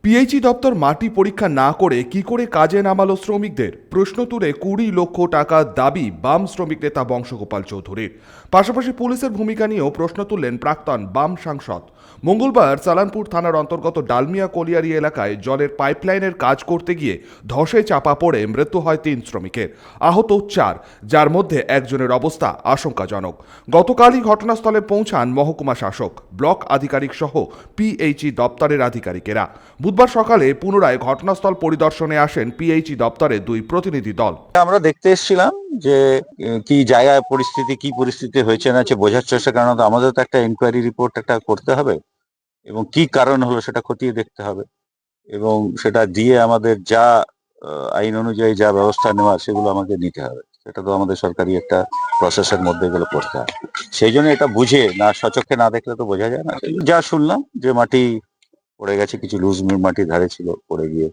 PHE দপ্তর মাটি পরীক্ষা না করে কি করে কাজে নামালো শ্রমিকদের? প্রশ্ন তুলে 20 লক্ষ টাকা দাবি বাম শ্রমিক নেতা বংশগোপাল চৌধুরীর। পাশাপাশি পুলিশের ভূমিকা নিয়েও প্রশ্ন তুললেন প্রাক্তন বাম সাংসদ। মঙ্গলবার সালানপুর থানার অন্তর্গত ডালমিয়া কলিয়ারি এলাকায় জলের পাইপলাইনের কাজ করতে গিয়ে ধসে চাপা পড়ে মৃত্যু হয় 3 শ্রমিকের, আহত 4, যার মধ্যে একজনের অবস্থা আশঙ্কাজনক। গতকালই ঘটনাস্থলে পৌঁছান মহকুমা শাসক, ব্লক আধিকারিক সহ পিএইচই দপ্তরের আধিকারিকেরা। বুধবার সকালে পুনরায় ঘটনাস্থল পরিদর্শনে আসেন পিএইচই দপ্তরের 2 প্রতিনিধি দল। আমরা দেখতে এসেছিলাম যে কি জায়গায় কি পরিস্থিতি হয়েছে না বোঝার চেষ্টা, কারণ আমাদের তো একটা ইনকোয়ারি রিপোর্ট একটা করতে হবে এবং কি কারণ হলো সেটা খতিয়ে দেখতে হবে এবং সেটা দিয়ে আমাদের যা আইন অনুযায়ী যা ব্যবস্থা নেওয়া সেগুলো আমাকে নিতে হবে। সেটা তো আমাদের সরকারি একটা প্রসেসের মধ্যে এগুলো করতে হয়। সেই জন্য এটা বুঝে না, সচক্ষে না দেখলে তো বোঝা যায় না। যা শুনলাম যে মাটি পড়ে গেছে, কিছু লুজ মাটি ধারে ছিল, পড়ে গিয়ে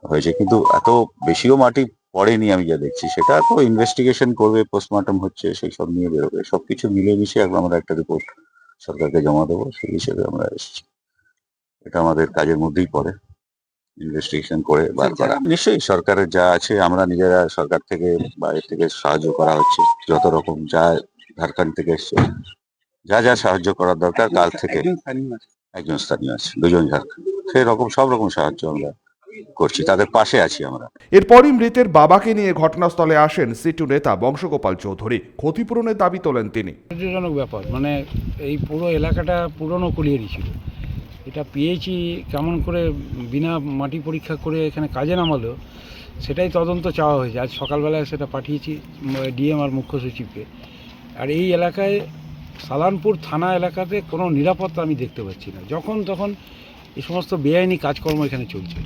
হয়েছে, কিন্তু এত বেশিও মাটি পড়েনি। আমি যা দেখছি সেটা তো ইনভেস্টিগেশন করবে, পোস্টমর্টম হচ্ছে, সেই সব নিয়ে বেরোবে। সবকিছু মিলে মিশে আমরা একটা রিপোর্ট সরকারকে জমা দেবো, সেই হিসেবে আমরা এসেছি। এটা আমাদের কাজের মধ্যেই পড়ে, ইনভেস্টিগেশন করে বার করা। নিশ্চয়ই সরকারের যা আছে, আমরা নিজেরা সরকার থেকে বাইরে থেকে সাহায্য করা হচ্ছে, যত রকম যা ঝাড়খণ্ড থেকে এসছে, যা যা সাহায্য করার দরকার কাল থেকে। একজন স্থানীয় আছে, 2 জন ঝাড়খণ্ড, সেই রকম সব রকম সাহায্য আমরা করছি, তাদের পাশে আছি আমরা। এরপরই মৃতের বাবাকে নিয়ে ঘটনাস্থলে আসেন সিটু নেতা বংশগোপাল চৌধুরী। ক্ষতিপূরণের দাবি তোলেন তিনি। আশ্চর্যজনক ব্যাপার, মানে এই পুরো এলাকাটা পুরনো কলিয়ারি ছিল, এটা পিএইচই কেমন করে বিনা মাটি পরীক্ষা করে এখানে কাজে নামালো সেটাই তদন্ত চাওয়া হয়েছে। আজ সকালবেলায় সেটা পাঠিয়েছি ডিএম আর মুখ্য সচিবকে। আর এই এলাকায় সালানপুর থানা এলাকাতে কোনো নিরাপত্তা আমি দেখতে পাচ্ছি না। যখন তখন এই সমস্ত বেআইনি কাজকর্ম এখানে চলছে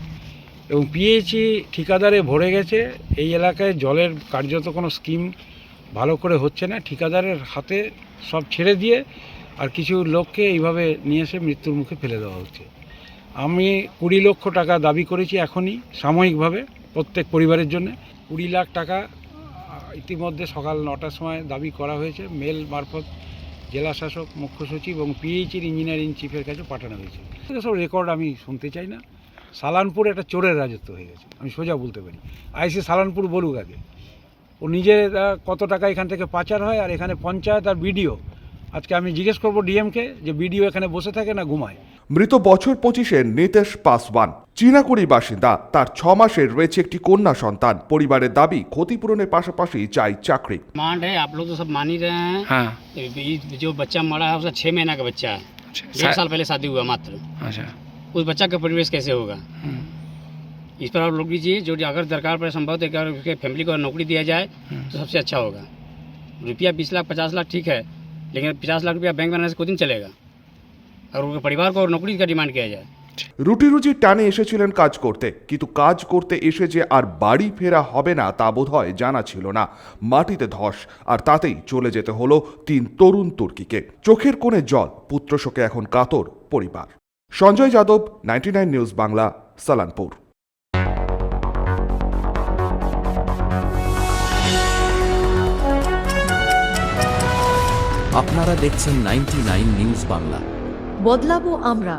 এবং পিএইচই ঠিকাদারে ভরে গেছে। এই এলাকায় জলের কার্যত কোনো স্কিম ভালো করে হচ্ছে না, ঠিকাদারের হাতে সব ছেড়ে দিয়ে আর কিছু লোককে এইভাবে নিয়ে এসে মৃত্যুর মুখে ফেলে দেওয়া হচ্ছে। আমি 20 লক্ষ টাকা দাবি করেছি এখনই সাময়িকভাবে প্রত্যেক পরিবারের জন্য। 20 লাখ টাকা ইতিমধ্যে সকাল 9টার সময় দাবি করা হয়েছে, মেল মারফত জেলা শাসক, মুখ্য সচিব এবং পিএইচির ইঞ্জিনিয়ারিং চিফের কাছে পাঠানো হয়েছে। সব রেকর্ড আমি শুনতে চাই না। সালানপুর একটা চোরের রাজত্ব হয়ে গেছে, আমি সোজা বলতে পারি। আইসি সালানপুর বলুক আগে, ও নিজে কত টাকা এখান থেকে পাচার হয়। আর এখানে পঞ্চায়েত আর বিডিও, আজকে আমি জিজ্ঞেস করবো ডিএমকে যে বিডিও এখানে বসে থাকে না ঘুমায়। মৃত বছর 25-এর নীতেশ পাসওয়ান চীনাকুড়ির বাসিন্দা। তার 6 মাসের রয়েছে একটি কন্যা সন্তান। পরিবারের দাবি ক্ষতিপূরণের পাশাপাশি চাই চাকরি। डिमांड है, आप लोग तो सब मान ही रहे हैं। हाँ। जो बच्चा मरा है उसका 6 महीना का बच्चा है, अच्छा, 1 साल पहले शादी हुआ मात्र। अच्छा। उस बच्चा का परिवेश कैसे होगा? इस पर आप लोग लीजिए, जो अगर दरकार पर संभव है अगर उसके फैमिली को नौकरी दिया जाए तो सबसे अच्छा होगा। रुपया 20 लाख 50 लाख ठीक है, लेकिन 50 लाख रुपया बैंक बनाने से कोई दिन चलेगा अगर उनके परिवार को नौकरी का डिमांड किया जाए। রুটি রুজির টানে এসেছিলেন কাজ করতে, কিন্তু কাজ করতে এসে যে আর বাড়ি ফেরা হবে না তা বোধহয় জানা ছিল না। মাটিতে ধস, আর তাতেই চলে যেতে হলো 3 তরুণ তুর্কিকে। চোখের কোণে জল, পুত্রশোকে এখন কাতর পরিবার। সঞ্জয় যাদব, 99 নিউজ বাংলা, সালানপুর। আপনারা দেখছেন 99 নিউজ বাংলা। বদলাবো আমরা।